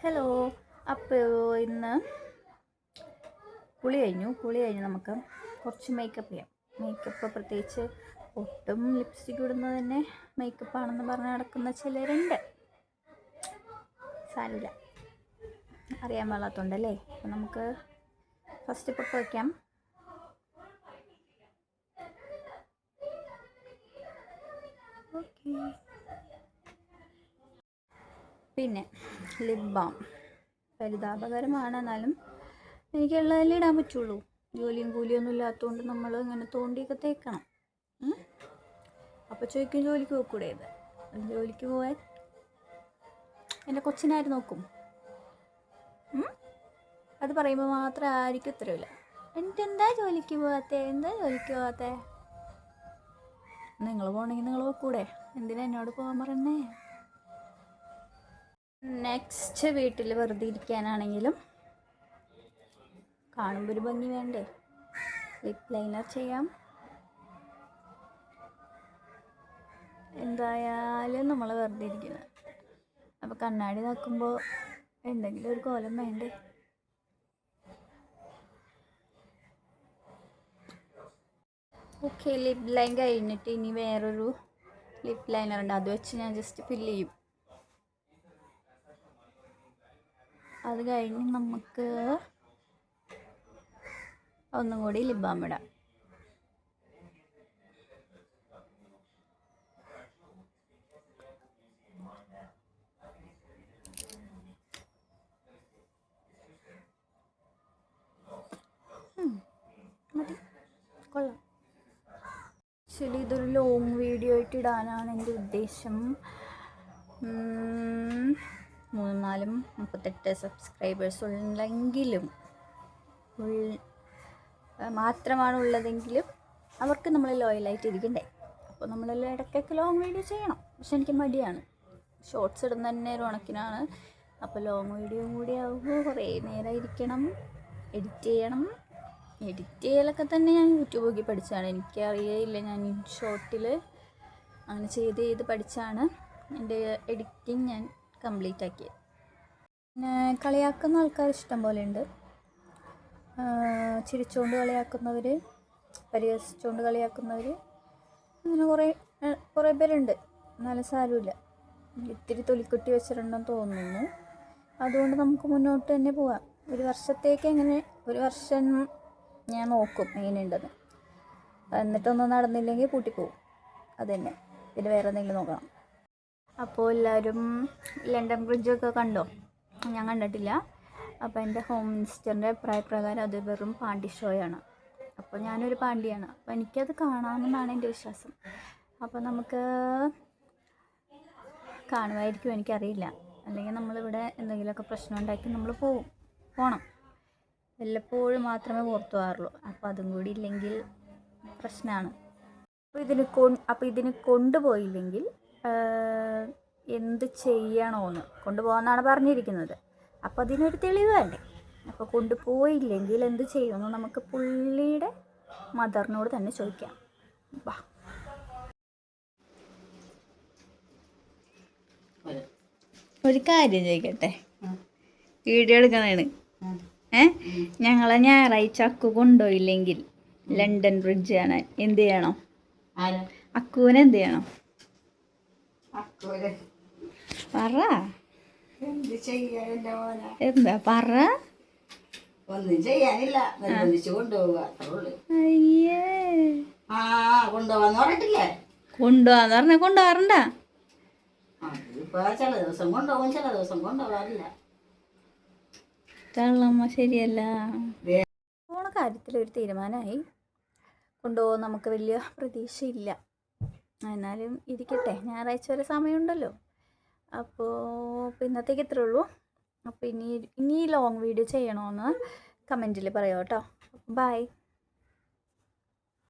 Hello. അപ്പോൾ ഇന്ന് കുളി കഴിഞ്ഞ് നമുക്ക് കുറച്ച് മേക്കപ്പ് ചെയ്യാം. മേക്കപ്പ് പ്രത്യേകിച്ച് ഒട്ടും ലിപ്സ്റ്റിക് ഇടുന്നത് തന്നെ മേക്കപ്പാണെന്ന് പറഞ്ഞ് നടക്കുന്ന ചിലരുണ്ട്. സാരമില്ല, അറിയാൻ പാടാത്തതുകൊണ്ടല്ലേ. അപ്പോൾ നമുക്ക് ഫസ്റ്റ് പൊട്ട് വയ്ക്കാം. ഓക്കെ. പിന്നെ ലിപ് ബാം പരിതാപകരമാണ്, എന്നാലും എനിക്കുള്ളതല്ലേ ഇടാൻ പറ്റുള്ളൂ. ജോലിയും കൂലിയൊന്നും ഇല്ലാത്തതുകൊണ്ട് നമ്മൾ ഇങ്ങനെ തോണ്ടിയൊക്കെ തേക്കണം. അപ്പോൾ ചോദിക്കും ജോലിക്ക് പോയിക്കൂടെ? ജോലിക്ക് പോയാൽ എൻ്റെ കൊച്ചിനാര് നോക്കും? അത് പറയുമ്പോൾ മാത്രം ആർക്കും ഉത്തരവില്ല. എന്താ ജോലിക്ക് പോകാത്തേ? നിങ്ങൾ പോകണമെങ്കിൽ നിങ്ങൾ പോയിക്കൂടെ? എന്തിനാ എന്നോട് പോകാൻ പറയണേ? നെക്സ്റ്റ് വീട്ടിൽ വെറുതെ ഇരിക്കാനാണെങ്കിലും കാണുമ്പോൾ ഒരു ഭംഗി വേണ്ടേ? ലിപ് ലൈനർ ചെയ്യാം. എന്തായാലും നമ്മൾ വെറുതെ ഇരിക്കുന്നത്, അപ്പോൾ കണ്ണാടി നോക്കുമ്പോൾ എന്തെങ്കിലും ഒരു കോലം വേണ്ടേ? ഓക്കെ, ലിപ് ലൈൻ കഴിഞ്ഞിട്ട് ഇനി വേറൊരു ലിപ് ലൈനർ ഉണ്ട്, അത് വെച്ച് ഞാൻ ജസ്റ്റ് ഫില്ല് ചെയ്യും. അത് കഴിഞ്ഞ് നമുക്ക് ഒന്നും കൂടി ലിപ് ബാം ഇടാം. മതി, കൊള്ളാം. ആക്ച്വലി ഇതൊരു ലോങ് വീഡിയോ ആയിട്ട് ഇടാനാണ് എൻ്റെ ഉദ്ദേശം. 34-38 സബ്സ്ക്രൈബേഴ്സ് ഉള്ളെങ്കിലും മാത്രമാണ് ഉള്ളതെങ്കിലും അവർക്ക് നമ്മൾ ലോയലായിട്ട് ഇരിക്കണ്ടേ? അപ്പോൾ നമ്മളെല്ലാം ഇടയ്ക്കൊക്കെ ലോങ് വീഡിയോ ചെയ്യണം. പക്ഷെ എനിക്ക് മടിയാണ്, ഷോർട്സ് ഇടുന്ന തന്നെ ഒരു കണക്കിനാണ്. അപ്പോൾ ലോങ് വീഡിയോ കൂടി ആകുമ്പോൾ കുറേ നേരം ഇരിക്കണം, എഡിറ്റ് ചെയ്യലൊക്കെ തന്നെ ഞാൻ യൂട്യൂബ് നോക്കി പഠിച്ചാണ്. എനിക്കറിയില്ല, ഞാൻ ഷോർട്ടിൽ അങ്ങനെ ചെയ്ത് പഠിച്ചാണ് എൻ്റെ എഡിറ്റിങ് ഞാൻ കംപ്ലീറ്റ് ആക്കിയത്. പിന്നെ കളിയാക്കുന്ന ആൾക്കാർ ഇഷ്ടം പോലെ ഉണ്ട്. ചിരിച്ചുകൊണ്ട് കളിയാക്കുന്നവർ, പരിഹസിച്ചുകൊണ്ട് കളിയാക്കുന്നവർ, അങ്ങനെ കുറേ പേരുണ്ട്. എന്നാലും സാരമില്ല, ഇത്തിരി തൊലിക്കുട്ടി വെച്ചിട്ടുണ്ടെന്ന് തോന്നുന്നു. അതുകൊണ്ട് നമുക്ക് മുന്നോട്ട് തന്നെ പോവാം. ഒരു വർഷം ഞാൻ നോക്കും എങ്ങനെയുണ്ടെന്ന്. എന്നിട്ടൊന്നും നടന്നില്ലെങ്കിൽ പൂട്ടിപ്പോവും. അത് തന്നെ, പിന്നെ വേറെ എന്തെങ്കിലും നോക്കണം. അപ്പോൾ എല്ലാവരും ലണ്ടൻ ബ്രിഡ്ജൊക്കെ കണ്ടോ? ഞാൻ കണ്ടിട്ടില്ല. അപ്പോൾ എൻ്റെ ഹോം മിനിസ്റ്ററിൻ്റെ അഭിപ്രായപ്രകാരം അത് വെറും പാണ്ടി ഷോയാണ്. അപ്പോൾ ഞാനൊരു പാണ്ടിയാണ്, അപ്പോൾ എനിക്കത് കാണാമെന്നാണ് എൻ്റെ വിശ്വാസം. അപ്പോൾ നമുക്ക് കാണുമായിരിക്കും, എനിക്കറിയില്ല. അല്ലെങ്കിൽ നമ്മളിവിടെ എന്തെങ്കിലുമൊക്കെ പ്രശ്നം ഉണ്ടാക്കി നമ്മൾ പോകണം. വല്ലപ്പോഴും മാത്രമേ പുറത്തു പോകാറുള്ളൂ. അപ്പോൾ അതും കൂടി ഇല്ലെങ്കിൽ പ്രശ്നമാണ്. അപ്പോൾ ഇതിന് കൊണ്ടുപോയില്ലെങ്കിൽ എന്ത് ചെയ്യണമെന്ന് കൊണ്ടുപോകാമെന്നാണ് പറഞ്ഞിരിക്കുന്നത്. അപ്പോൾ അതിനൊരു തെളിവ് വേണ്ടേ? അപ്പോൾ കൊണ്ടുപോയില്ലെങ്കിൽ എന്ത് ചെയ്യുമെന്ന് നമുക്ക് പുള്ളിയുടെ മദറിനോട് തന്നെ ചോദിക്കാം. വാ. ഒരു കാര്യം ചോദിക്കട്ടെ? വീഡിയോ എടുക്കണേണ്. ഞങ്ങളെ ഞായറാഴ്ച അക്കു കൊണ്ടുപോയില്ലെങ്കിൽ ലണ്ടൻ ബ്രിഡ്ജ് കാണാൻ എന്ത് ചെയ്യണം? അക്കുവിന് എന്ത് ചെയ്യണം? പറ. എന്താ പറ? ഒന്നും ചെയ്യാനില്ല, നിർബന്ധിച്ച് കൊണ്ടുപോവുക. അയ്യേ, കൊണ്ടുപോവാന്ന് പറഞ്ഞിട്ടില്ലേ? കൊണ്ടുപോവാന്ന് പറഞ്ഞ കൊണ്ടുപോകാറുണ്ടാ? ഇപ്പൊ ചില ദിവസം കൊണ്ടുപോകും, ചില ദിവസം കൊണ്ടുപോകാറില്ല. തള്ളമ്മ ശരിയല്ല. പോണ കാര്യത്തിൽ ഒരു തീരുമാനമായി. കൊണ്ടുപോകാൻ നമുക്ക് വലിയ പ്രതീക്ഷയില്ല. എന്നാലും ഇരിക്കട്ടെ, ഞായറാഴ്ച വരെ സമയമുണ്ടല്ലോ. അപ്പോൾ ഇന്നത്തേക്ക് ഇത്രേ ഉള്ളൂ. അപ്പോൾ ഇനി ലോങ് വീഡിയോ ചെയ്യണമെന്ന് കമൻറ്റിൽ പറയാം കേട്ടോ. ബൈ.